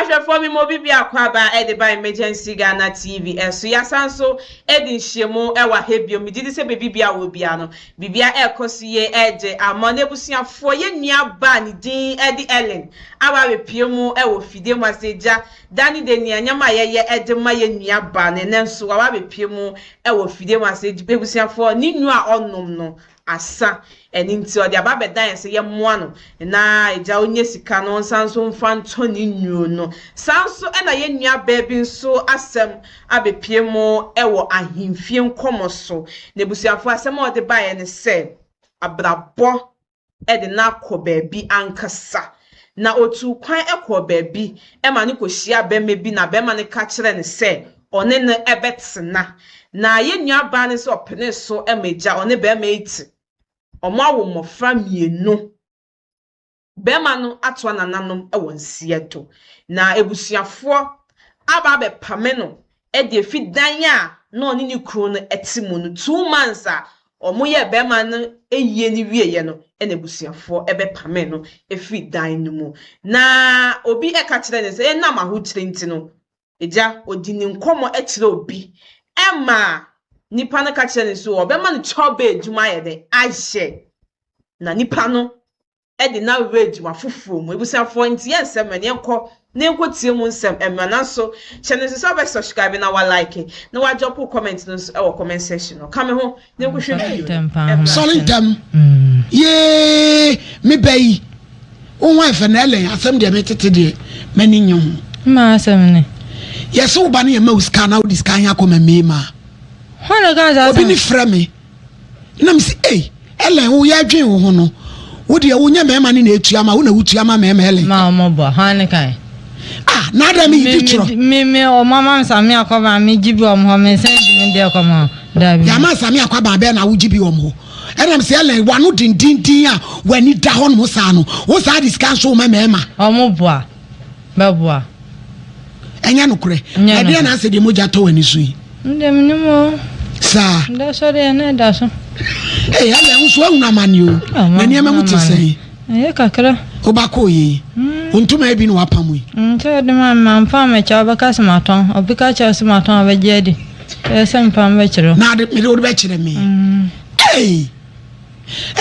Asha for me mobi akwaba e de by emergency Ghana TV so yasanso e di nhyiemu e wa hebio me di se bibia wo bia no bibia e kosiye e de amonebusuafo ye nuaba ni din e di Ellen awa bepiemu e wo fide mu aseja dani de nianyama ye e de ma ye nuaba ne nenso awa bepiemu e wo fide mu aseja bebusuafo ni nu a onnom no asa eni nti odi ababe dan se ye moa no na eja onye sika no nsanso mfa nto ni nuo no sanso na ye nua baby nso asem abepie mo ewo ahimfie nkomoso na busuafo asem odi bae ne se abrabo de na kọ baby ankasa na otu kwan ekọ baby ma ne kohia bema bi na bema ne ka kire ne se one ne ebetsena na ye nua ba ne se opene so emeja one bema eti omawo mofra mienu bema no atwa nananom ewo nsieto na ebusuafo aba be pame no e de fidan a na oni ni kru no etimu no 2 months a omoye bema no eyie ni wieye no ene ebusuafo ebe pame no efidan no mu na obi e ka kire ne se na mahotire nti no eja odi ni nkomo e kire obi ema nipa no ka kire ne so obema no chobe ejuma ye de ahye na nipa no e de na wage mafufu mu ebusuafo nti yensem ne enko ne enkotie mu nsem emana so chene se so be subscribe na wa like na wa drop comment no e wo comment section no kame ho ne enkohwe video solid dem ye me bayi o wa fe na elen asem de metete de mani nyu ma asem ne yeso ba na ye ma uska na udi ska anya koma me ma hono ga za obi ni fra me na me si elen wo ya dwen wo ho no wo de wo nya mema ne na etuama wo na wutuama mema elen ma mo bo han kai na ada mi ditro me o mama sami akoba me jibi o mo me send me de akoma da bi ya ma sami akoba be na wo jibi o mo enam se elen wanu dindindin a wani da ho no sa no wo sa discuss o mema o mo boa ba boa enya no kure e de na se de moja to wani so yi ndem ni mo sa nda so de na da so elen so awuna mani o na ni ema muti sei kakra obako yi untuma ebi no wapamu yi nte de mama mpa me cha obaka smaton obika cha smaton abeje di ese mpa me chiro na de me do be chire me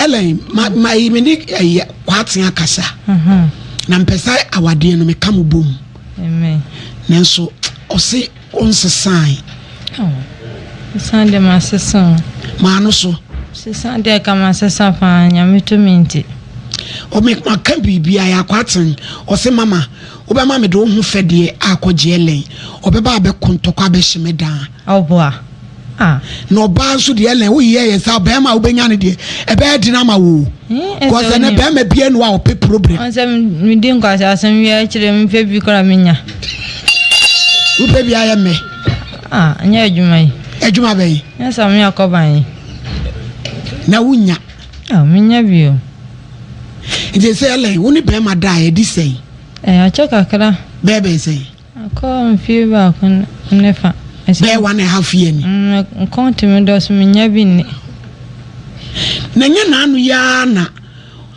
elen ma yi me ni kwatin akasa na mpesa awade no me kam bom amen nenso osi onsesan sande ma sesan ma no so sesan de kama sesan fa nyame to minti o me maka bibia ya kwatin o se mama o be ma me do hu fede akoje elen o be ba be kontokwa be hyemedan oboa no ba so de elen wo ye sa be ma wo benya ne de e be dina ma wo ko se ne be ma bia no a o pe problem on se mi din kwa sa sem wi a kire mi pe bi kora menya wo pe bia ya me anya adwuma be ya sa mi akoban na wunya menya bio ije se elen wo ni be ma da e di sei a kakra be sei ko mfi ba ko nefa be 1.5 year ni continue dos menya bi ni na nya na anu ya na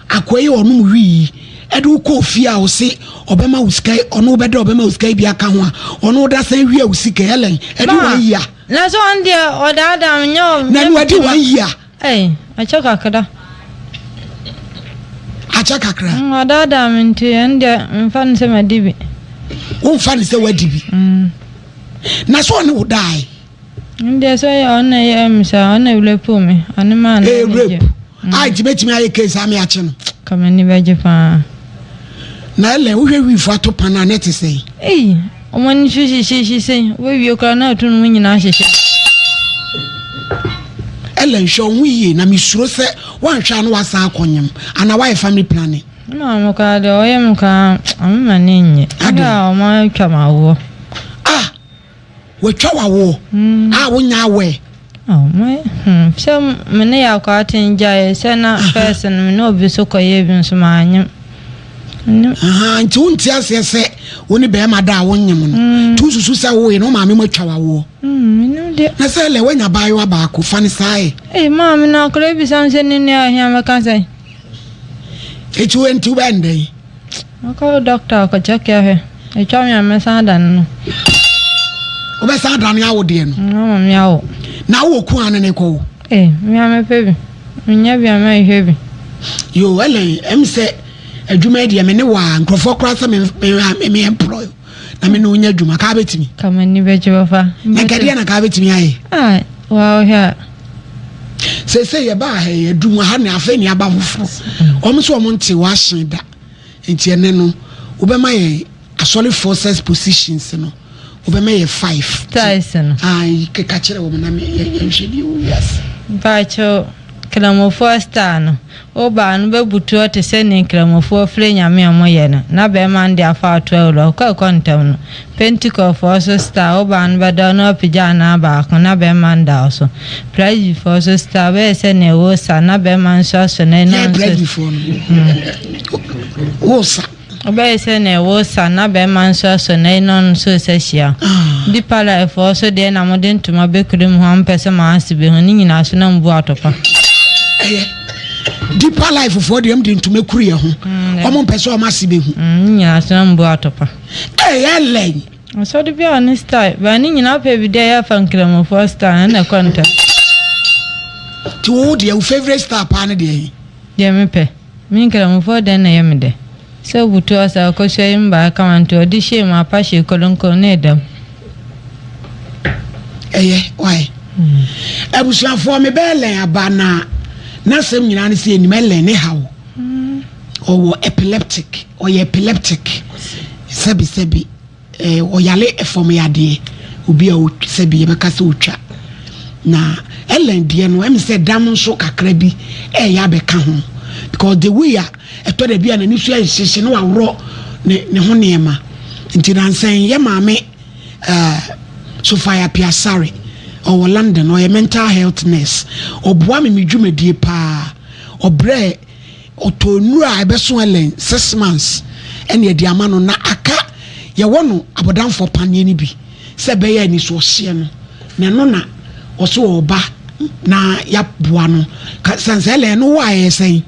akoyi onum wi edu ko fi a o se obema uskai onu bede obema uskai bi aka ho a onu da san wi a usika elen edu 1 year na so ande odada nyo na nu adi 1 year a kakra acha kakra odada minti ande mfa nse madibi o mfa nse wadibi na so ne wo dai ande so ya ona ya msa ona wlepo me anima na rape jibetimi aye case ami ache no kama ni beje pa na ele wo hwe wi fu atopa na net sei omo ni shi sei we wi okra na tunu mu nyina hyehye ele nhwo huye na misuro se wanhwa no wasa akonyem ana why family planning no mo ka de oyem ka amma ne nye ada o ma twa mawo wetwa wawo wonya we so mene ya kwa atinja se na person me no bi so koye bi nso ma anyem nti unti asese woni be ma da wonyem no tu susu se wo no ma me matwa wawo na se le wanya bayo abako fani sai ma me na kore bi sanse ni ne ahia me kan sai etu enti bende ko doctor ko check ya he etwa me amesa dan no obesa dan ya wo de no mama me awo na wo ku an ne ko me amepe bi nya bi ama ihwe bi yo ele em se adwuma de me ne wa nkrofo kra se me employ na me no nya adwuma ka betimi kama ni beje bafa na kade na ka betimi aye wow ya se ye ba he adwuma ha ne afa ni aba foforo so om nte wa hyen da enti ene no obema ye asoli forces positions no obema ye 5 Tyson ai ke ka kire wo na me ye hwedi wo yes bacho kramofo star no oba no bebutu o te se ni kramofo fre nyame amoye no na be man dia fa to euro ko kontam no Pentecost for star oba no be do no pija na ba ko na be man da so prize for star we se ne wo sa na be man so so na no wo sa oba se ne wo sa na be man so so na no so se hia di pala for so de na modern tuma be krim ho am pese ma asibe ho ni nyina so na mbu atopa deeper life for them didn't make career home. Common person must be yes, I'm boatopa. Ellen. I saw to be honest, running in up every day. I found Clemo first time and a contact. To hold your favorite star pan day. Dear me pay. Me Clemo for then I am there. So, would to us, I'll call him back and to audition my passion colon cornado. Why? I was for me belly a banner. Nasem nyina ne se enimele ne hawo or epileptic or epileptic sebi o yale efom yade obi a sebi be kasa otwa na ellen die no em se dam nso kakra bi ya be ka ho because the way eto da bia na ni so ahihye no awro ne ho neema nti na nsan ye maame Sophia Piasare or London or a mental health nurse or boami mi dwumadie pa or bre or to nura ebeso elen 6 months ene ye diama no na aka ye wono abodan for panye ni bi se be ye ni so hye no na no na oso oba na ya boa no sanse elen no wa ye sei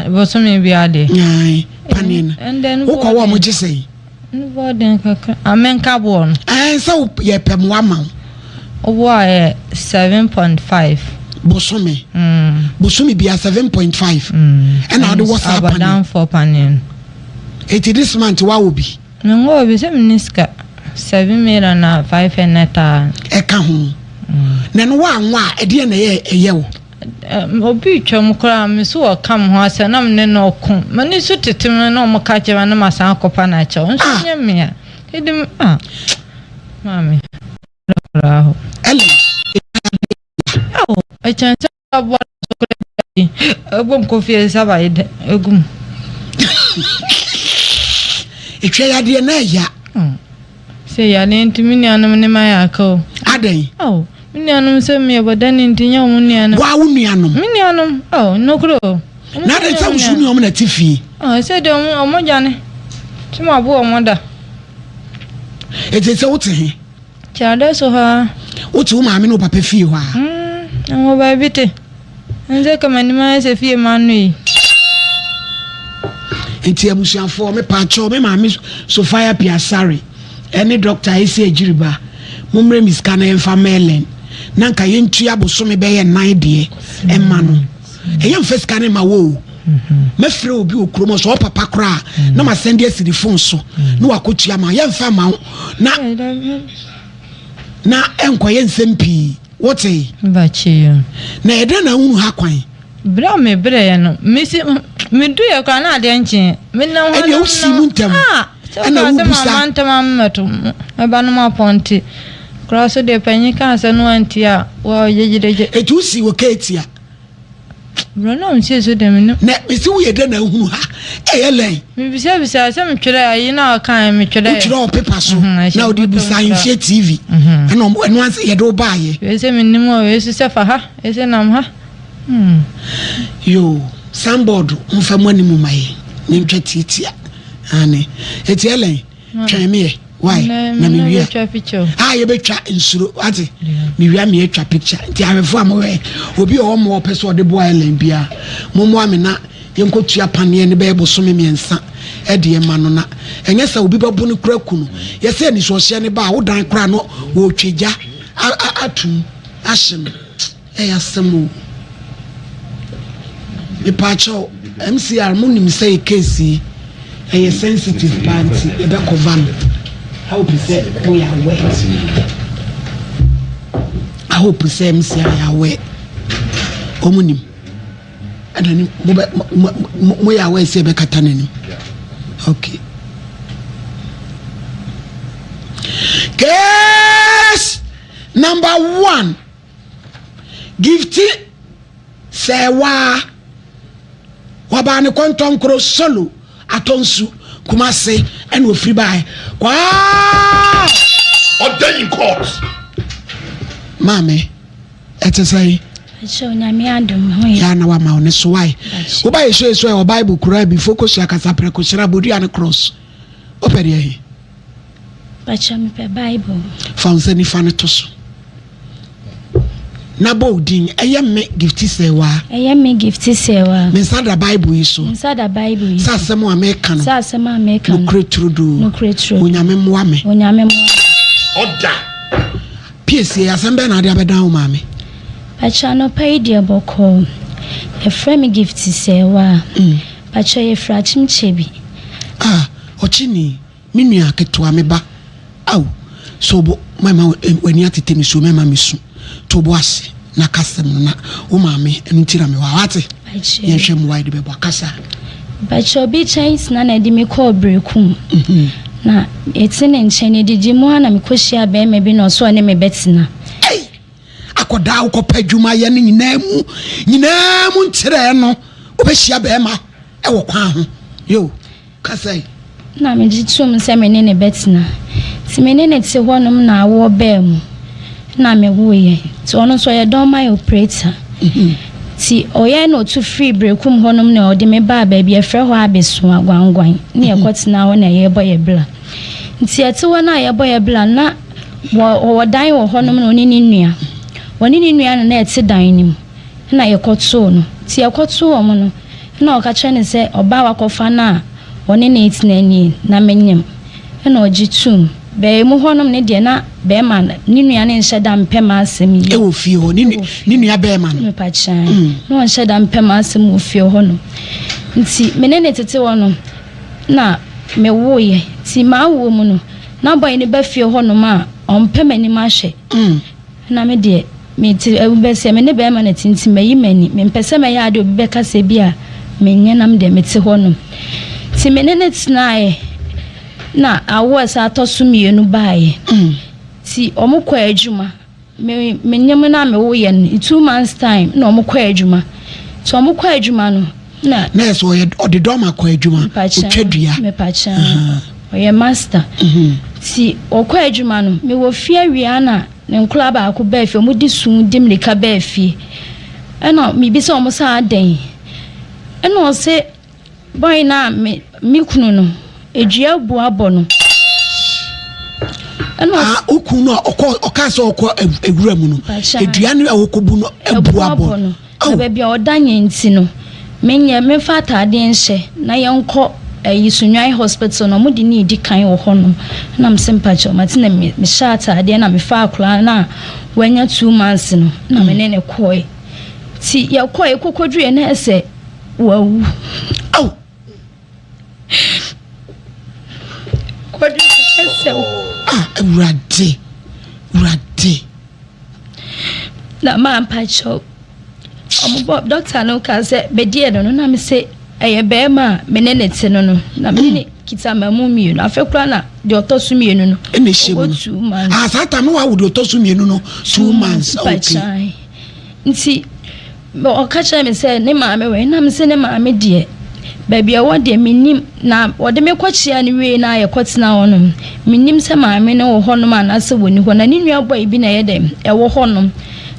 boso me bi ade ai panye no wo ko wo mo je sei no den kaka amenka bo no so ye pem wa ma Owa 7.5 Bosome Bosome be 7.5 and now the what's happening down for panin this month what will be no be se miniska 7 million na 5 neta e ka ho na no wa e de na ye wo obi twam kra me so o kam ho ase na me no ko mani so tetem na o ka kyewa na masan akopa na kye nso nye me a edim mami Raho. Ellen. Oh, I chance about a boom coffee sabide, a gum. If you had the ya. Say, I didn't mean my echo. Ade. Oh, Minianum sent me about then into your Munianum. Wawunianum. Minianum. Oh, no clue. Not a sound soon on a tiffy. Oh, I said, oh, Mojani. To my poor mother. It is out to him. Chada so ha. Otu ma me no papa fie ho a. Ngo ba bite. Nze kama ni ma se fie manu yi. Enti abusuafo me pa cho me ma me Sophia Piasare. Ene doctor ese ejiriba. Mumre miska na emfa melen. Na nka ye ntua bosome be ye 9 de emma no. Eyam feska ne ma wo. Me frɛ obi okromo so papa kra na ma send ye the phone so. Na wakotua ma ye mfa ma na enkoye nsempi wote bachi yo na eda na hunu ha kwan bra me bre ya no misi me du ya kwa na ade nche me na ho na usi muntam na ubusa mantama mmeto eba no ma ponti cross de panyi kan se no anti a wa yejideje etusi wo ketia bro no msi so dem no na misi wo yeda na hunu ha eyelen me bisa se me twere ayi na kan me twere o paper so na odi busa infie tv na o no anse yeda o baaye we me nim o we se fa ha e se nam ha yo samboard mfa manimu mai ne ntwa titia ane etielen tweme why na me wia ye betwa nsuro ate me wia me etwa picture nti awefo amwe obi o mo pese o de boy len bia momo amena yenko tua pane ne be bosome miensa e de ma no na enye sa obi babo ne kura kunu ye se ni so hye ne ba wo dan kura no wo twegya atum ahyem asemu ipacho MCR munim say case a sensitive party e be cover how be say we are aware I hope say MCR aware omunim and mo ya aware say be katanani okay case number 1 Gifty sewa wabane konton kro solo atonsu kumase and we free by kwa ordain in court mame etesai show nyame andom ya na wa ma one so why wo ba yeso so Bible kura bi focus ya kasapre ko shira bodu an cross opere yi bacha me pe Bible fanse ni fa ne to so na bodin me Gifty sewa me Gifty sewa me sada Bible iso sada Bible iso sa semo American sa semo American no kretrudu no kretrudu onyame moa me order PSA asembe na dia bedan o mame bacha no pay dia boko e frame Gifty sewa bacha ye frachim chebi ochini minua ketua me ba aw so bo mama wani atete ni so mama misu to boase na kasem na o mame entira me wa wate ye hwem wide be kasa bacha obi chance na di me call brekum na etine nchene di jimu na me koshia be me bi no so ne me betina akoda ukopadwuma ye ne nyinamu ntire no obehia be ma e wo kwa ho yo kasai na me jitum se me ne betina ti me ne te honum na awo be mu na me woye ti ono so ye don my operator ti oye no to free brekum honum na odi me ba ba bi e frɛ ho abeso agwangwan na ye kɔtena ho na ye boye bla nti ete wo na ye boye bla na wo dan wo honum na oni ni nua woni ni nua na ete dan nim na ye kɔto no ti ye kɔto wo mo no na o ka kyɛ ne sɛ oba wakɔfa na oni na itina ni na menyem na ogitum be mu honum ne de na be ma ni nua ne nhye da mpem asem yi e wo fie ho ni nua be ma no me pa chan no nhye da mpem asem wo fie ho no nti menene tete wo no na me woye ti ma wo mu no na boy ne ba fie ho no ma ompem ani ma hye na me de me ti e be se me ne be ma na tinti me yi mani me mpese me ya de obi be kasa bi a me nyenam de me ti ho no ti menene tnae na awo sa tosumienu baaye ti omukọ adwuma me nyem na me wo ye no 2 months time na omukọ adwuma ti omukọ adwuma no na so ye odidom akọ adwuma otwadua me pacha oye master ti okọ adwuma no me wo fie awia na ne nkura ba akọ ba fie omudi sun dimlika ba fie ena me bi se omusa adan ena o se boy na me kunu no ejia bu abono okun no okase okọ ewura mu no edua no awokobu no ebu abono ba bia odanye nti no menye me fa atade nhye na yenko yisunwai hospital no mudi ni di kan wo hono na msempacho matina me sha atade na me fa akura na wanya 2 months no na menene koi ti ya koi kokodue na ese wawu au Urade na ma mpacho omo doctor no ka se be die no na me se eye be ma menene te no na me kita mamu mienu afekura na de otosu mienu no ene shemu sata no wa wo de otosu mienu no 2 months okay nti o ka cha me se ne ma me we na me se ne ma me die baby a wode minim na wode me kwachia ne we na ye kwotena wonom minim se maame ne wo honom anase woni ho na ne nua boy bi na ye dem e wo honom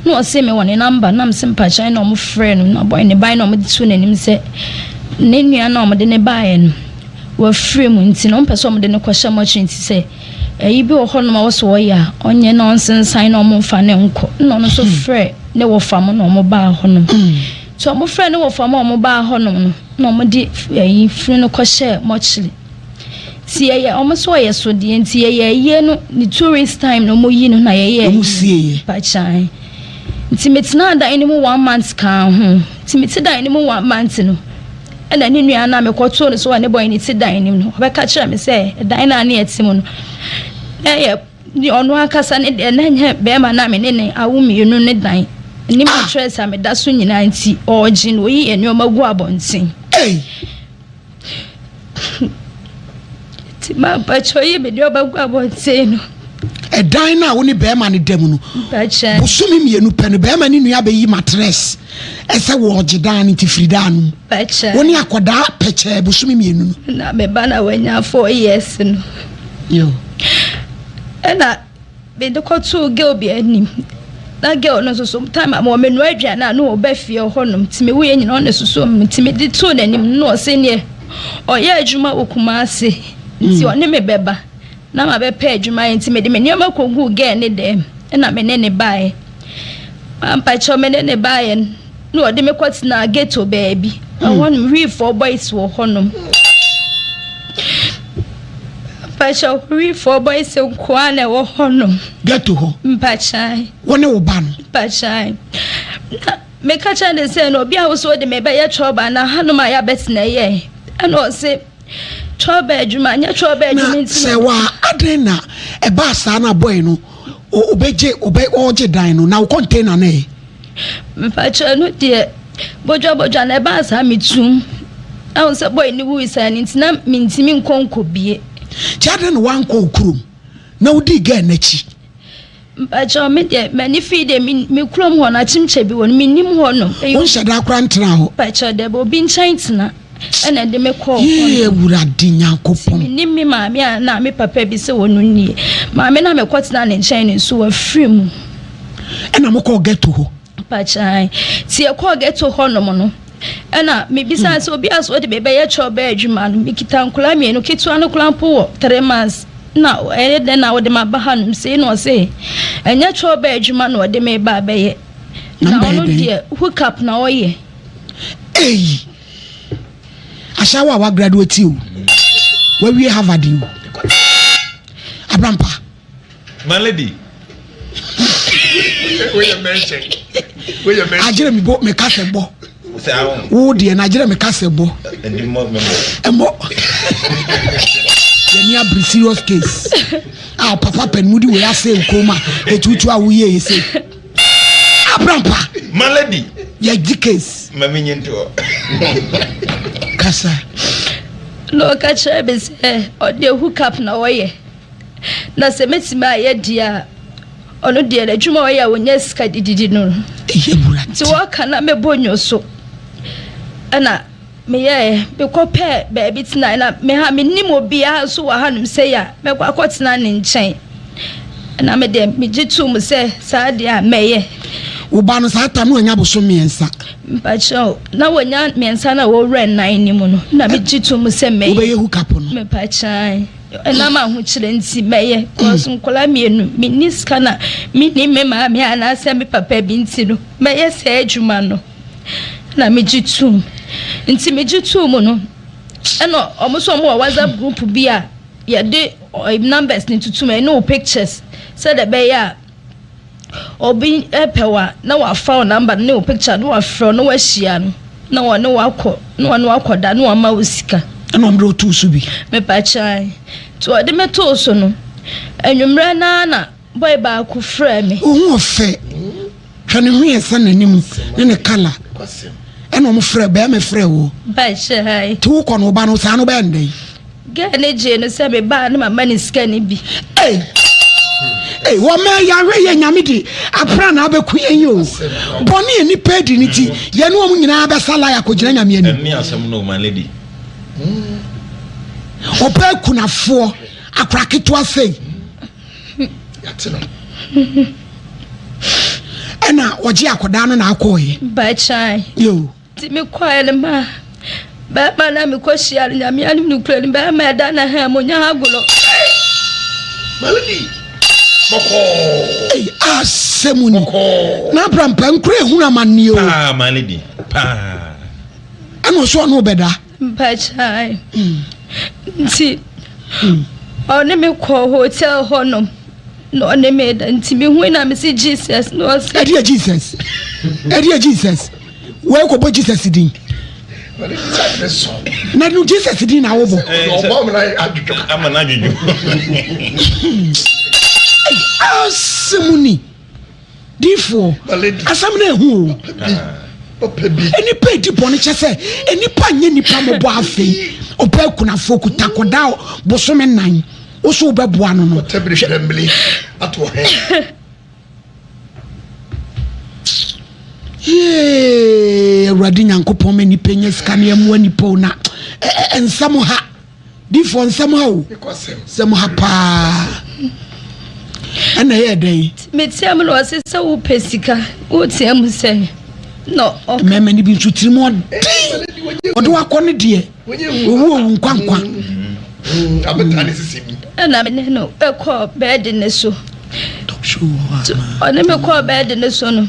no o se me woni number na mse mpacha na o mo frɛ no na boy ne bai na o mo ditu nanim se ne nua na o mo de ne bai no wo frɛ mu nti no mpɛ so o mo de ne kwahya mo chi nti se eyi bi wo honom a wo so wo ya onye na onsensan na o mo fa ne nko no no so frɛ ne wo fa mo na o mo ba honom so mo friend wo fama mo ba honom no mo di free no ko share mochili ti ye omo so ye so di nti ye no ni tourist time no mo yi no na ye mo sie pa chan nti metina da any mo 1 month kan ho nti metida any mo 1 month no and then nua na me kwoto no so ne boy ni ti dan nim no obeka kira me say dan na na etim no ni ono akasa ne de na nya be ma na me ne awumi no ne dan ni ma tresa me da so nyina nti oji no yi enu magu abontin ti ma ba choyi me de obagu abontin no dan na wo ni be ma ne dem no busumi mienu pe no be ma ni nua be yi matres ese wo oji dan nti fridan no wo ni akoda peche busumi mienu no na me ba na wanya 4 years no yo ena be de kotu girl bi anim na girl no so time am me no adwa na no obafie honom time wo ye nyina on so time di to nanim no se ne oya adwuma okuma ase nti one me beba na ma be pa adwuma nti me de me nioma kogu girl ne dem ena me ne bae ampa cho me ne bae no ode me kwat na ghetto baby I want me for boys wo honom Pacha we for boys so kwana wo hono get to ho mpachai wone wo ba no pachai me kacha de say no bia wo so de me be ye choba na hanuma ya betina ye ana say choba adwuma nya choba adwuma nti se wa adena e ba sa na boy no obeje oje dan no na wo container na e mpacha no de bojo na e ba sa mitum awon say boy ni wu isa ni ntina mintimi nkonko bie Chadren wan ko kurum na udi ga nachi Bacho me de mani feed me krom ho na chimche bi won minim ho no won shada kra ntena ho Bacho de bo bi nchantina ena de me call ye wurade nyankopon minim me maame na me papa bi se wonu nie maame na me kwatena ne nchan so wa free mu ena mo ko get to ho Bacho ti e ko get to ho no mo no ena me bisa se obi aso de bebe ye choba adwuma no me kitankula me no kitu anu klampo 3 months na de na wo de mabaha no se no se enya choba adwuma no de me ba beye na ono de hook up na oye ashawa wa graduate you where we Harvard you abrampa my lady we mention ajere mi bo me kase bo wo de na ajere me kase bo emo ye ni a serious case ah papa pen mudi we ase nkoma etutu awuye yese abrampa my lady ye di case mami nyento kasa no ka chebe se o de hook up na oye na se metima ye dia ono de na dwuma oye wonya sika dididi no ye burati ti wo kana me bonyo so ana me ye be ko pe baby tina na me ha me nimo bia so wa hanum se ya me kwa kwatina ne nchen na me de me jitu mu se sa de a me ye wo ba no sa ta no anya boso miensa mpacho na wonya miensa na wo ren nan ni mu no na me jitu mu se me wo be ye hook up no me pachai na ma hu chire nti me ye ko so nkola mienu me niska na me ni me ma me ana se me papa bi nti no me ye se adwuma no na me jitu nti me jitu mu no eno omuso mo WhatsApp group bi a ye de numbers ni tutu me no pictures said the be ya obi epewa na wa fa number no picture no wa fro no wa hia no na wa no wa akoda no wa ma osika eno mro tu su bi me pa chai to de me to so no enwumre na boy ba ku frɛ me o fe hwane hu yesa nanim ne kala eno mo frɛ be me frɛ wo ba chai tu ko no ba no sa no be ndai ge ne je no se me ba na mama ni sika ni bi wo me ya hwe ye nyame di apra na abeku yen yo boni ni pedi ni ti ye no mu nyina be sala ya ko gina nyame ani eni asem no my lady opa kunafo akraketo asei yatino ena oje akoda no na akoye ba chai yo ti me kwaele ma ba ma na me kwashia nyame ani mu kura ni ba ma da na ha mo nya agolo my lady Hey, asemuni. Na brampa nkure hu amane o. Ah, my lady. Pa. Ano so no beda. Mpachai. Nti. One me call hotel honom. No ne me da nti me hu na me see Jesus no say. Edia Jesus. Edia Jesus. Where ko bo Jesus din? Na no Jesus din na wo bo. I'm an adjuju. Asemuni. Difo. Asam na hu. Eni pe di boni chese eni pa nye nipa mo bo afei opa kunafo kutakoda bosome nan wo so bebo ano no tabrishembli ato he Awurade Nyankopɔn me nipa nya sika ne amu nipa na ensam ha difo ensam ha o ensam ha pa ana ye den Me tiam no ase se wo pesika wo tiam se no meme ni bi nsutirimu odo akone de owo nkwankwa abetani sisimi na me no e call bed ne so one me call bed ne so no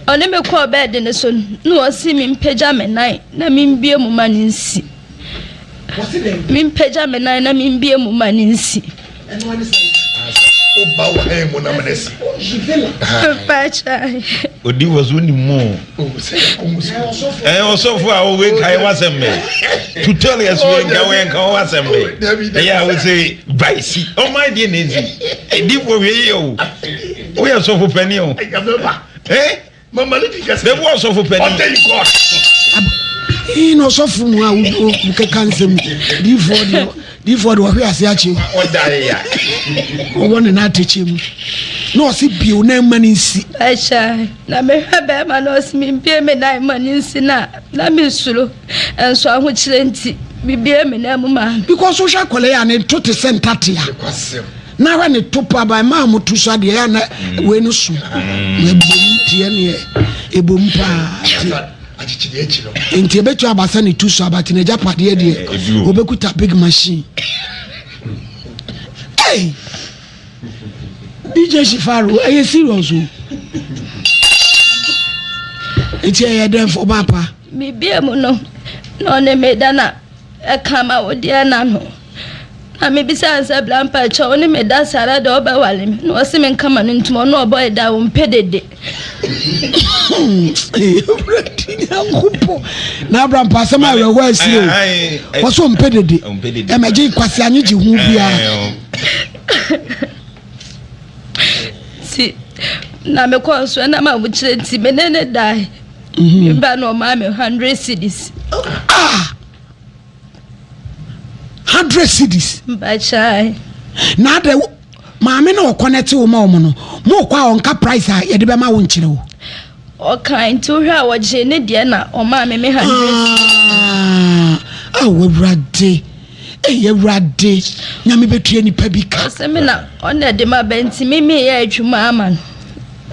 one me call bed ne so no osi mi mpagya me nan na mi mbie mu maninsi mi mpagya me nan na mi mbie mu maninsi oba wa he mo na menesi pacha Odi was winning more. Eh, also for our week, I wasn't me. To tell us we go and go wasn't me. Yeah, I would say, Vice. Oh, my dear Nancy. I did for you. We are so for penny. Eh? Mama, there was so for penny. No so fu mu awu ke kansem before the we ase achi o won na atechi mu no si bio na mani nsi acha na me hebe ma no si mi bie me na mani nsi na me suro enso aho kire nti bi bie me na mu ma because social kwale ya ne to te sentati ya na ra ne to pa ba ma mu to so de ya na we no su na bom tie ne e bom pa Inti ebetu abasa ni tuso abati na japade de obekuta big machine. Hey! DJ Shifaru, are you serious? Inti e dem for papa. Mi bie mu no. No ne me da na e kama odi na no. Na me bisa ansa blampa cha oni me da sara de oba wale me. No se me kama no ntimo no obo e da wo mpedede. Na Abraham pasama we wa si o wo so mpedede e meje kwase anyi ji hu bia si na me ko so na ma bu kire ti me ne dai me ba no ma me 100 cedis 100 cedis ba chai na de maame na o connect wo ma wo no mo kwa on ka price a ye de be ma wo nkire wo o kind to hwa wo je ne de na o ma me 100 awurade Ewurade nyame betue nipa bi ka se me na on de ma benti me ye adwuma ama no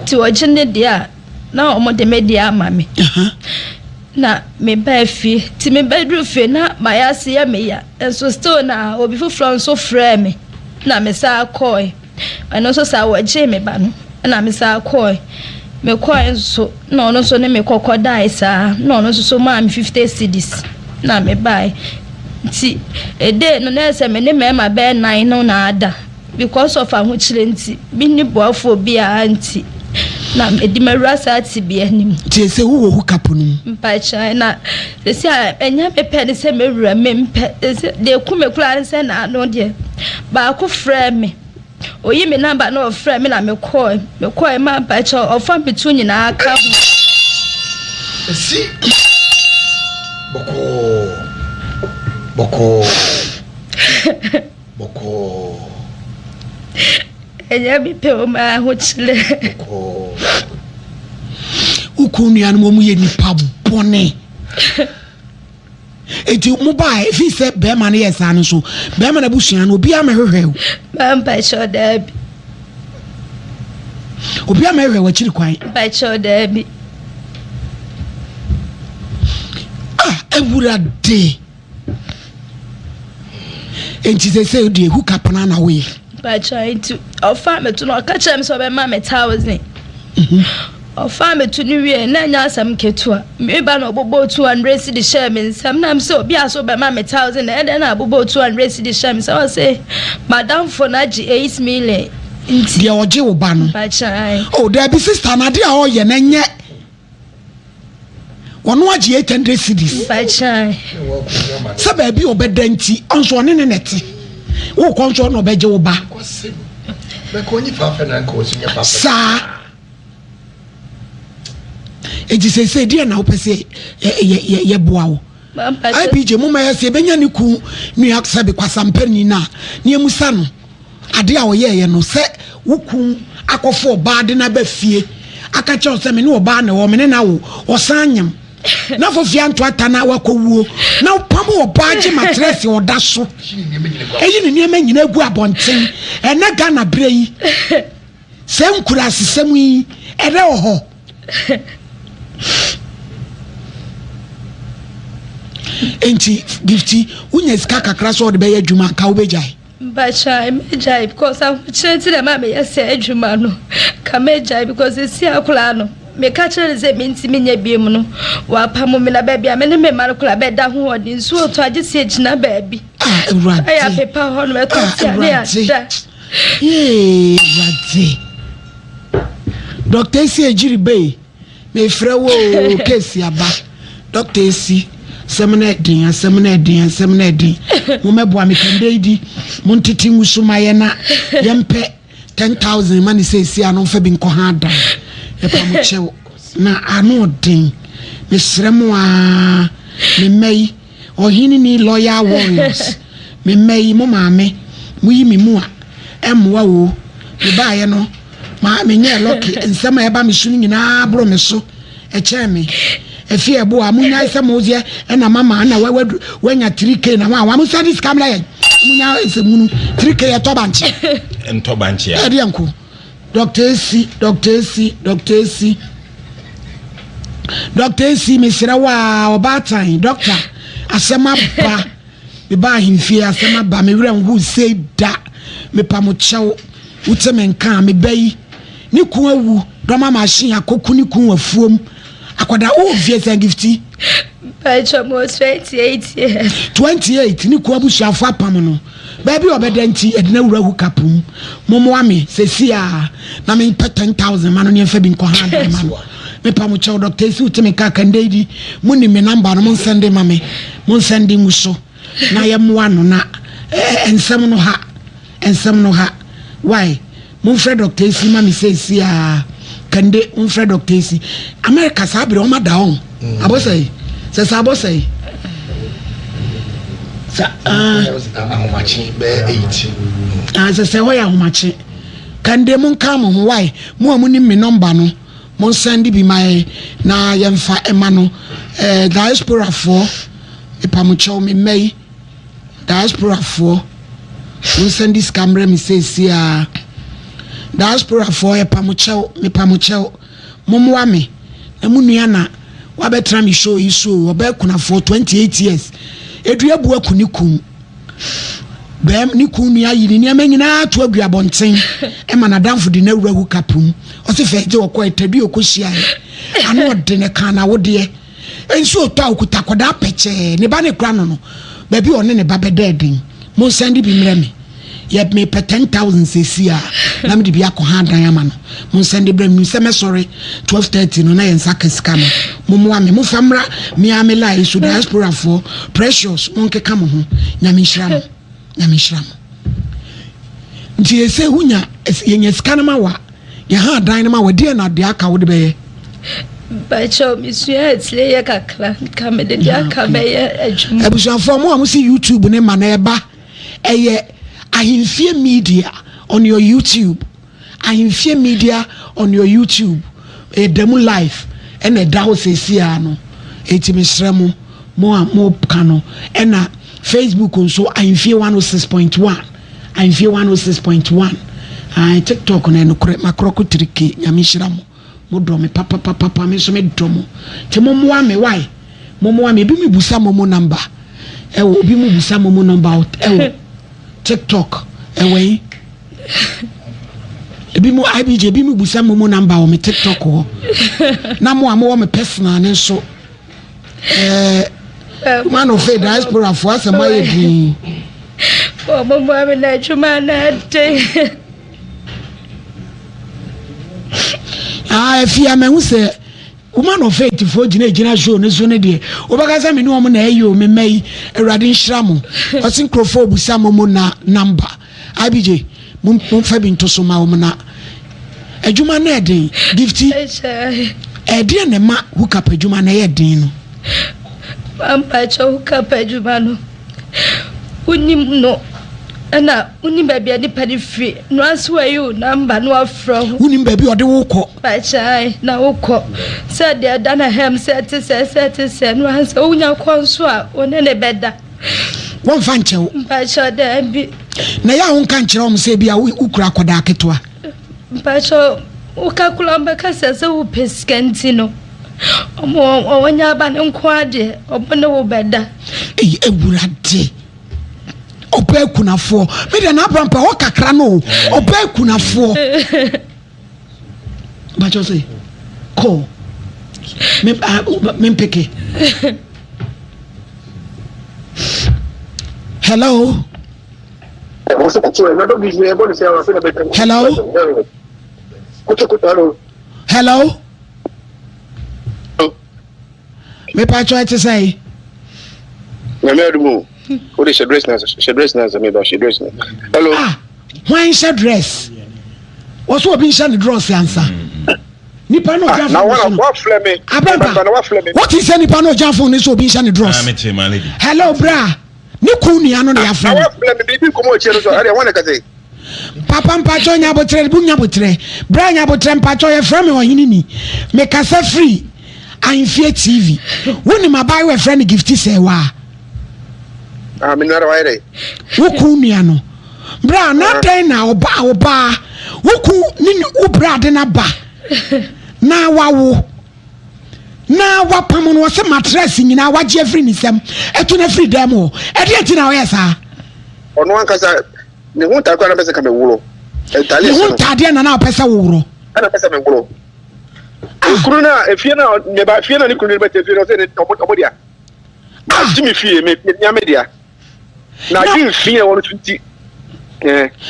ti o je ne de a na o mo de me de ama me na me ba fi ti me bedru fi na ma ya se ya me ya enso still na obi fufro so frɛ me na me sa koi ano so sa wo je me ba no na me sa koi me koi so no no so ne me kokodai sa no no so ma me 50 cedis na me buy ti ede no na se me ne me ma be 9 no na ada because of ahu chire nti bi ni boafo bi a anti na me di marasa ti bi anim ti se wo hu kapunu mpa china se enya pepe ne se me wura me mpe de ku me kura se na no de ba ku frɛ me oyi me number no frɛ me na me call ma ba cha ofa bitu nyina aka si boko enya bi pe o ma ho chile ukunu ya no mu ye nipa bone eti mu ba fi se be ma na yesa no so be ma na busua no obi amehwehwe ba mpa cho da bi obi amehwehwe wa chiri kwan ba cho da bi Ewurade enti se de hu kapana na we by trying to offer me to not catch him so by mammy 1,000. Offer me to New Year, and now some ketua. Maybe I know about 200 the Sherman. Sometimes so be so by mammy 1,000, and then I about 200 the Sherman. So I say, Madame Fonaji 8 million. The Ojo Ban. By trying. Oh, there be sister Nadia or Yenanya. One watch 800 cities. By trying. Sababy obedenti, on swan in it. Oh, control no bejo ba. Sir. It is a say, dear now, per se, ye bow. I be your mumma, say, Benyaniku, New York Sabi, Quasam Penny na, near Musano. A dear, ye, no, say, Wukum, Aqua for bad in a befie. I catch us some no barn or menau or sanyam. Now for Fian to Atana Wako, now Pamo or Baji Matress or Dasso. Asian near men, you know, go up on tin, and not gonna bray. Same class, same we, and oh. Enti gifty unya sika kakra so de be adwuma ka obejai ba chai mejai because I'm chenti na mama yesi adwuma no ka mejai because esi akula no me ka chere ze minti menya biem no wa pamo me na ba bia me ne me mara kula be da ho odi nsu oto age se gina ba bi ewrade aya pepa ho no me to tia ne ya ewrade Dr. Esi ejiri be me frɛ wo kesi aba Dr. Esi semina din mo meboa me kande di mo ntiti ngusuma ye na yempe 10,000 mani say si anu fa bi nko ha da e pa mo chewo na anu din me sremo a me mai ohini ni lawyer warriors me mai mo maame mo yi mi mu a emwa wo me ba ye no ma me nye lucky nsema e ba me sunu nyina bro me so e che me efi ebo amunya isemozie na mama na wenya 3k na wa mu studies camera ye munya isemunu 3k ye tobanche entobanche ya ade anko Dr. Esi mesira wa obatan doctor asema ba me ba himfie asema ba me wura hu say da me pamochew utemenka me bayi ni ku awu doma machine akoku ni ku afuom akwada obvious and gifty by almost 28 years 28 ni ku abusuafo apam no baby obedenti edina wura hu kapum momo ame sesia na me 10,000 man no fa bi nko ha da man me pam chow Dr. Esi utemeka kandedi muni me number no mon send mame mon send nguso na ye moa no na ensem no ha why mon frɛ Dr. Esi mami sesia kande mon frɛ Dr. Esi America sabre o ma da on abosai se sabosai sa ahomachi be 8 se ho ya ahomachi kande mon ka mo why mo amuni me number no mon send bi mai na yemfa ema no diaspora for ipamucho me mai diaspora for mon send this camera me say sia diaspora for ipamucho me pamucho momwa me na munua na wa betra me show isu obekuna for 28 years edua bu akunikum bem ni kunu ayi ni amanyina to agua bonten e manadamfo de na wura hu kapum o se fe je okọ etadu okohia ano de ne kana wo de ensu oto akuta koda peche ne ba ne kura no ba bi one ne ba bededin mo send bi mreme ye me 10,000 sesia na me de bi akọ dan ama no mo send bi me se me sorry 12:30 no na yen saka ska no mo mo ame mo famra mi ame la isu diaspora for precious mo nke ka mo ho nyame hira Namishram. Nti ese hunya yenye skanama wa ya ha dan ma wadi na de aka wo de be ba cho mi sua etle ye kakla ka me de aka be ye adwuma abusuafo mo am see YouTube ne ma na eba eye ahimfie media on your YouTube ahimfie media on your YouTube demo live and a dawo sesia no etimisramo mo kano ena Facebook also ahimfie 106.1 ahimfie 106.1 TikTok na no kure makroko trike nyamishira mo do me papa me so me do mo te mo moa me why mo moa me bi me busa mo number obi mo busa mo number out TikTok we ebi mu IBJ ebi mu busa mo number o me TikTok ho na mo am me personal ne so man of faith diaspora for us am I din o mo mo me na chuma na te fia me hu se woman of faith for gina show ne so ne de obakasa me ne o mo na ayo me mai awrade nhira mo o sin crofo busa mo na number IBJ mum fa bi nto so ma wo na adwuma na eden gifty eden ne ma hook up adwuma na eden no pampa cho hook up adwuma no unim no ana unim ba bia ni padi free no aso ayu number no afro unim ba bi ode wo kọ pa chai na wo kọ se de da na hem set no ansa unya kwanso a one ne beda won fa nchew pa cho da bi na ya won kan kire om se bia ukura koda ketwa pa cho ukakula mbaka sese wo peskanti no omo onya ba ne nko ade obone wo beda ewurade opa kunafo me de na pampa wo kakra no opa kunafo ba cho say ko me peke hello hello me pa cho it say me what is your dress now me ba she dress now hello why is your dress what's what been shine the dress answer nipa no jafo na what flame me what is any nipa no jafo ni so been shine the dress hello bra ni kunia no ya friend what flame me bi komo che no so area wan ka say papa mpacho nya botre bunya botre bra nya botre mpacho ye frame won yini ni me kasa free Ahemfie TV woni mabai we friend gifty say wa me no wa ere woku nua no bra na den na oba woku ni ubra de na ba na wawo na wapam no se mattress nyina waje free ni sem etu na free dem o e de enti na wo yesa ono ankasa ne hu ta kwa na pese ka me wuro ne hu ta de na pese wo wuro ana pese me wuro kuru na efie na me ba fie na ni kuru ni bete fie no se ne omodia na jimi fie me nya media na jimi fie wonu tunti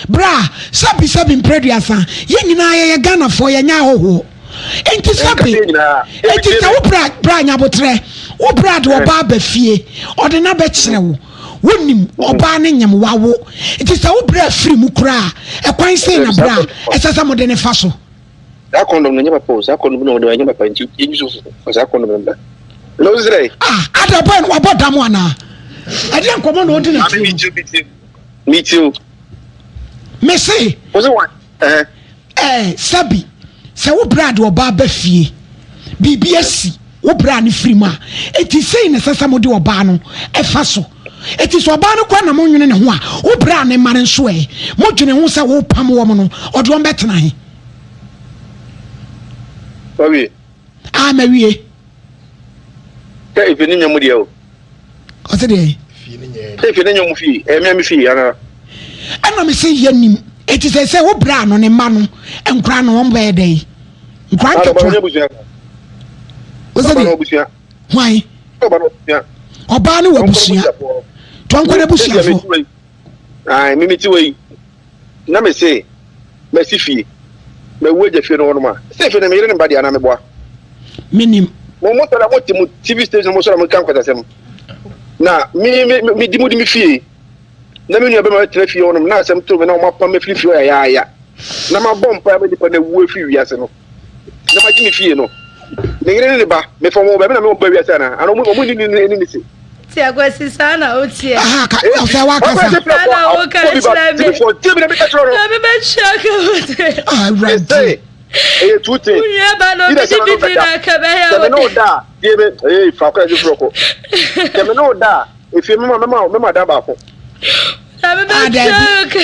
bra sabi mpreduasa ye nyina ye Ghana for ye nya hoho enti sabi enti sa wo bra nya botre wo bra de oba ba fie ode na be kire wo wonim oba ne nyam wawo enti sa wo bra free mu kura e kwan sei na bra e sasa mo de ne fa so akondom no nyaba pose akondom no de nyaba pa nti yenju so akondom no lo zre ada boy no abodam ana ade enkomo no odi na me too me say was one sabi se wo brad oba ba fie BBS wo bra ne free ma eti sei ne sasa mo de oba no e fa so eti so oba no kwa na mo nwene ne ho a wo bra ne mare nso mo dwene ho se wo pam wo mo no odo on betena he baby mawie ke ife ni nyamu de o se de ife ni nyamu fi me fi ana me say yanim eti se wo bra no ne ma no enkra no won be dey nkra to o se de why oba no wabusia to nkwa busia fo me ti we na me say me si fi me weje fi no ma se fi na me yire ne ba dia na me boa minim mo tara mo ti mu TV station mo so na mo kan kwata sem na mi di mi fi na me nua be ma tira fi no na asem to me na mo pa me fi ya na ma bom pa me di pa na wu fi wiase no na ma gimi fi no ne yire ne ba me fo mo be na me mo ba wiase na ano mo ni si ti agwasi sana o ti ka o fe wa kasa sana o ka chira me me be chaka o right tuti unya ba no bi na ka be ya me no da die be fa kwa ju froko me no da if me ma da ba ko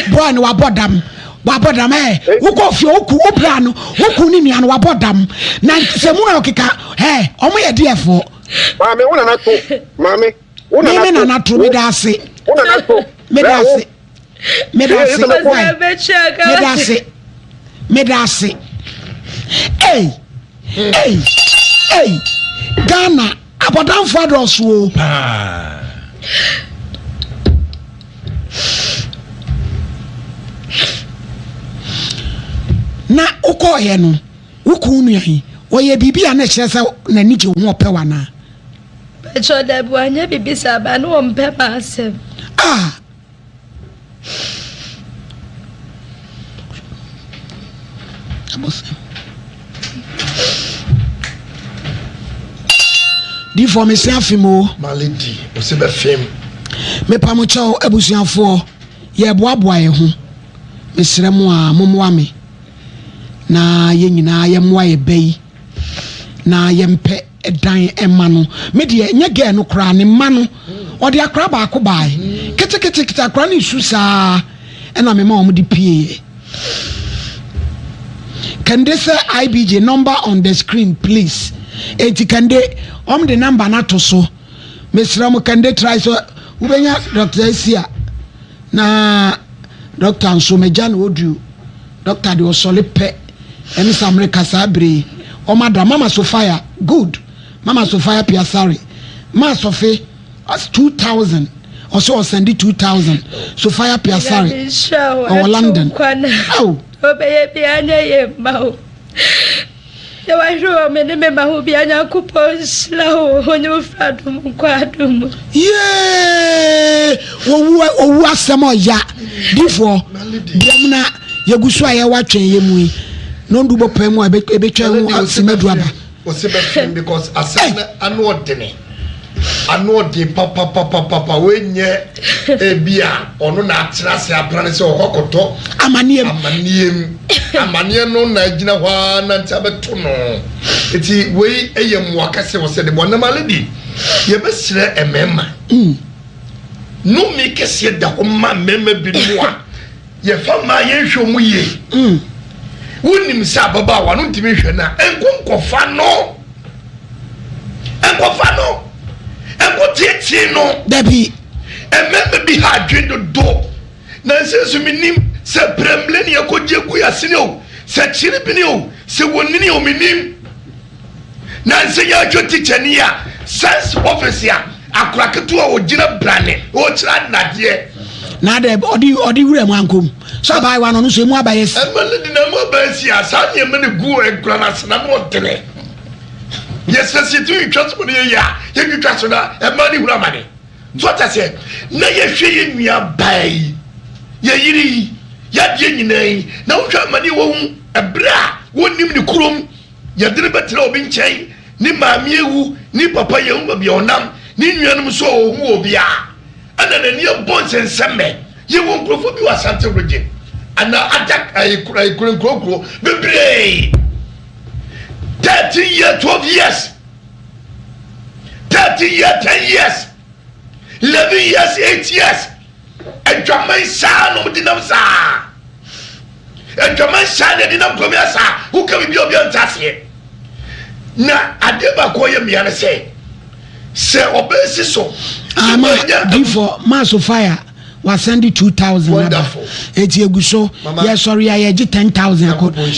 boy no wabodam wo ko fi oku obra no woku ni nua no wabodam na se mu na okeka omo ye defo mame wona na to mame wona na to me da ase wona na to me da ase Medase. Hey, Ghana, abodan fathers wo. Na uko ye no, uku nu yan. Oye bibi a na kyerese na ni je ho opewa na. Becho da bu anya bibi saba no ompe ma asem. Di for me say afimo maledi o se be fem me pamocho abusuafo ye boaboa ye ho mesrɛ mu a mommoa me na ye nyina ye moa ye bai na ye mpe edan ema no me de nya ge no kra ne ma no ode akra ba ko bae kete akra ne su saa ena me ma o de pie. Can they say IBJ number on the screen, please? Can they the number not to so? Miss Ramo, can they try so? Ubenya Dr. Isia na Dr. Ansomejan Odu, Dr. De Osolipe, and Miss America Sabri, or Madam Mama Sophia, good. Mama Sophia Piasari, Ma Sophie, that's 2,000. Also, send it 2,000. Sophia Piasari, or London. Oh. Obeye bianya ye mau. Ya wa ro me ne me mau bianya kuponsla ho onyu fadum kwadum. Yeah! Owu asem oya. Before biamna yegusu aye watwen ye mu. No ndu bopam mu ebetwa mu asemedu aba. O se be fem because asem anu odene. Anu de papa wenye ebia ono na atena se abrane se okokoto amaniem no na gina hwa na ntabeto no eti wei eyem wakase wo se de bonamaledi ye besire emema no mi kese da ho ma mema bi no a ye fa ma ye hwo mu ye wonim se ababa wa no ntimi hwe na enkonkofa no Titi no Debbie ememe bi ha dwendo do na nsensu minim se premble ne yakoje gu yasene o se chiri bi ne o se wonini o minim na nse ya twoti chani ya sense office ya akuraketu o gina brane o kira nade na de odi wure mu ankom so bai wa no so mu abayes emele di na mu abayes ya sa ne emele gu ekura na sena mo tene. Yes, you do transfer ya. You transfer a money with money. What I said, na ye share me a buy. Ye yiri, ya jenny, now try money won't a bra, won't name the crum. Ya didn't better obin chain, ni mammy, ni papa young be on them, ni yanum so who be a. And then near bones and semme, you won't go for you as Santa Virgin. And now attack I couldn't grow, be brave. 13 years, 12 years, 30 years, 10 years, 11 years, 8 years. And German son of the Namsa. And German son of the Namsa, who can be your task. Now, I never call you me and say, obey so. I'm before Mass of Fire. Was send 2,000. Wonderful. Eti eguso. Yes, sorry, I had 10,000.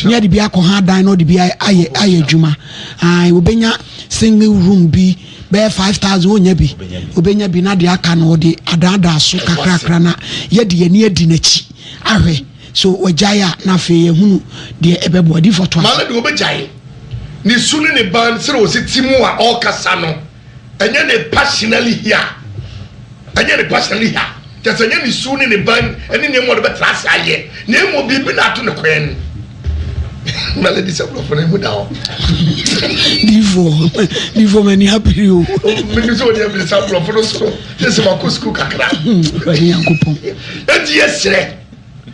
Near the Biako hard dine or the Aye Juma. I Ubenya single room be bear 5,000 Onyebi. Ubenya Binadia can or the Adada Suka Krakrana. Yedi near Dinechi. Awe. So Ojaya Nafe Hunu, dear Ebebody for 12. Maladu Obejai. Ni suni ne ban se o se Timua all Casano. And then passionately here. And then passionately here. Just a young soon in the band, and in the more about last year. Name will be not to the queen. Melody is a problem now. Before many happy you. Minnesota is a problem. This is my cook. And yes, sir.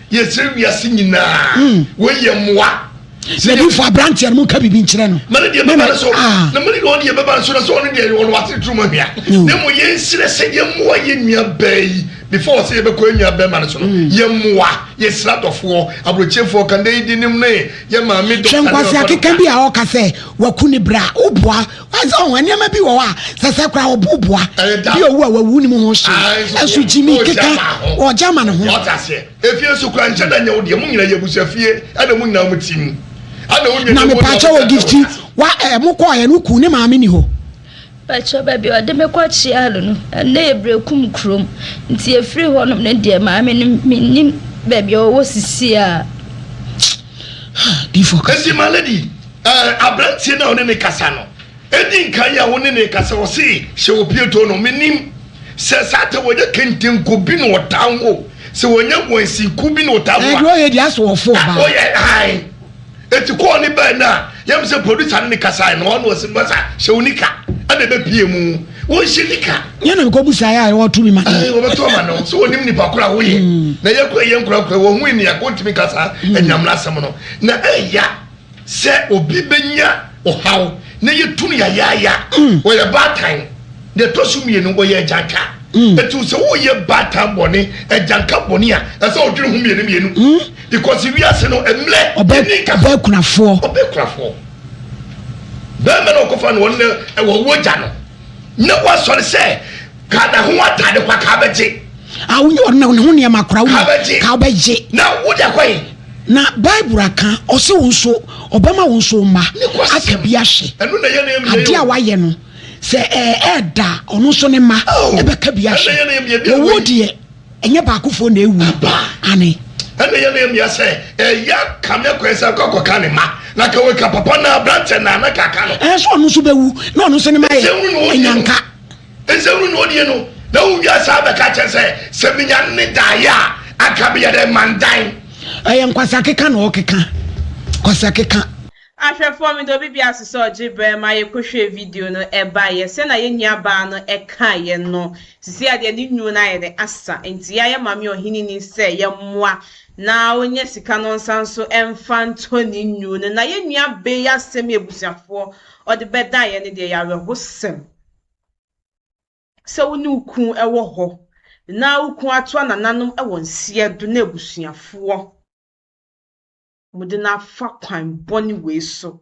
Yes, sir, we are singing now. William Wa. Sedi for branch and muka bi nchire Melody baba so. Na melody on the baba so only dey on what it room here. Nemo yen sire se ye mo ye nua bai. before say be ko enya be man so no ye mmoa ye slatofo abrochefo kan dey di nim ne ye ma me do hwenkwase akeka bi a o ka se wakuni bra oboa wazo wanema bi wo a sese kra oboboa bi owu a wawu ni mu ho hye esu jimi keka o jama ne ho otase efie so kra nche da nya wo de mu nyina ye busafie ada mu nyina mu tim ada wo nyina na me pa cha wo gifti wa mu ko ye no ku ne maame ni ho Pacho baby ode me kwa chialo no na ebrekum krom nti efiri ho no ne de ma me nim baby o sisi a di focus esi my lady abrantie na one ne kasa no edi nkan ya woni ne kasa wo se hye wo pieto no menim se sata wo je kenten ko bi no tanwo se wonya gwansi ku bi no tanwo e do ye di aso ofo ba o ye hai eti ko ni ba na yam se producer ne kasa no ono se masa hye unika ade be pie mu wo shinika yana me ko busa ya wo tumi ma wo be to ma no so wonim ni pakura wo ye na ye ko ye nkura wo hu ni ya ko ntimi kasa enyamla asem no na eya se obi benya ohaw na ye tunu ya wo ye bad time de to sumie no wo ye janka etu se wo ye bad time boni janka boni a ese odwere hu mienu because we are no emle obe kunafo bẹ́ẹ̀ no kofa no wonne wo woja no na wasori se ka da ho atade kwa ka beje awunyo na ho ne makora wo ka beje na wo da kwai na bible aka ose wo nso obema wo nso ma aka bi ahye enu na ye na yem ade a waye no se eda ono so ne ma ebe ka bi ahye wo die enye ba akofo na ewu ane enu ye na yem ya se ya kamya kwesa kokoka ne ma na ka we ka papa na branch na kaka no so onu so bewu na onu so ne maye enyanka ezewru no die no na wu ya sa be ka chese se minya ne da ya aka be de mandan nkwasa keka na okeka kwasa keka ahwefo mi do bibia asese ojibre ma ye kohwe video no eba ye se na ye nua ba no eka ye no sisi ade ni nyu na ye de asa enti ya ye mame ohini ni se ye moa na onye sika no nsanso emfanto ni nyu no na ye nua be ya sem ebusiafo ode beda ye ne de ya wehosem se woni ukun ewo ho na ukun ato anananom ewo nsie do na ebusiafo mudina fa kwan boni we so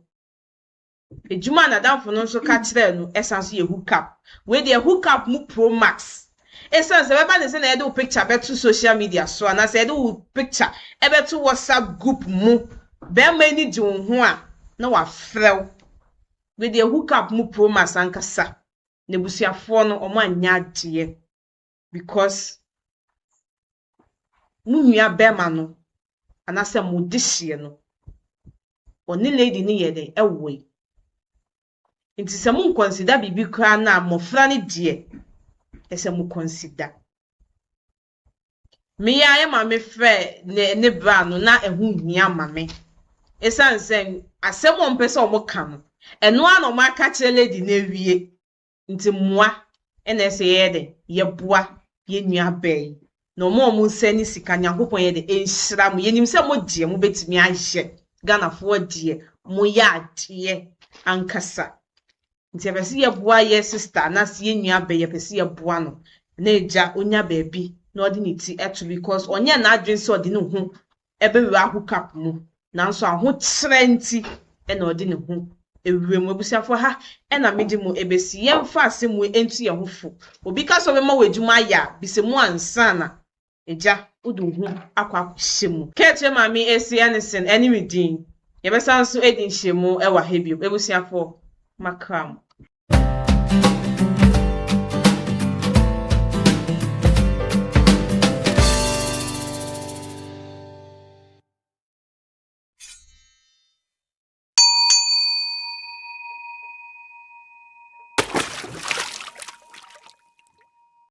ejuma na danfo no so ka kire no esanso ye hook up we dey hook up mu pro max esanso be ba ne se na do picture beto social media so na se do picture e beto WhatsApp group mu be ma ni di ho a na wa frew we dey hook up mu pro max ankasa ne busuafo no omo anya ade because mu nua be ma no anase modishie no oni lady ni yede ewe nti se mu consider bibi kra na mofra ni die ese mu consider me ya ma me fe ne bra no na ehu hia ma me esanse asem on pese o mo ka no eno ano ma ka kire lady na wie nti moa ene ese yede ye boa ye nua bai no mo seni sika nyankopon ye de enhira mo yenim se mo die mo betimi ahye Ghana fo die mo ya ade ankasa nti ebesi ye boa ye sister na se ye nua bai ye pese ye boa no na eja onya baabi na odi ni ti eto because onye na adwen se odi ne hu ebe wi ahukap mu nanso aho trenti e na odi ne hu ewe mu ebusiafo ha e na medi mu ebesi ye mfa asemu entu ye hofo obi ka so be ma wadwuma ya bisemu ansa na eja uduhu akwa shemu keche mami esi anything any within ye besanso edin shemu e wa hebio ebusiafo makram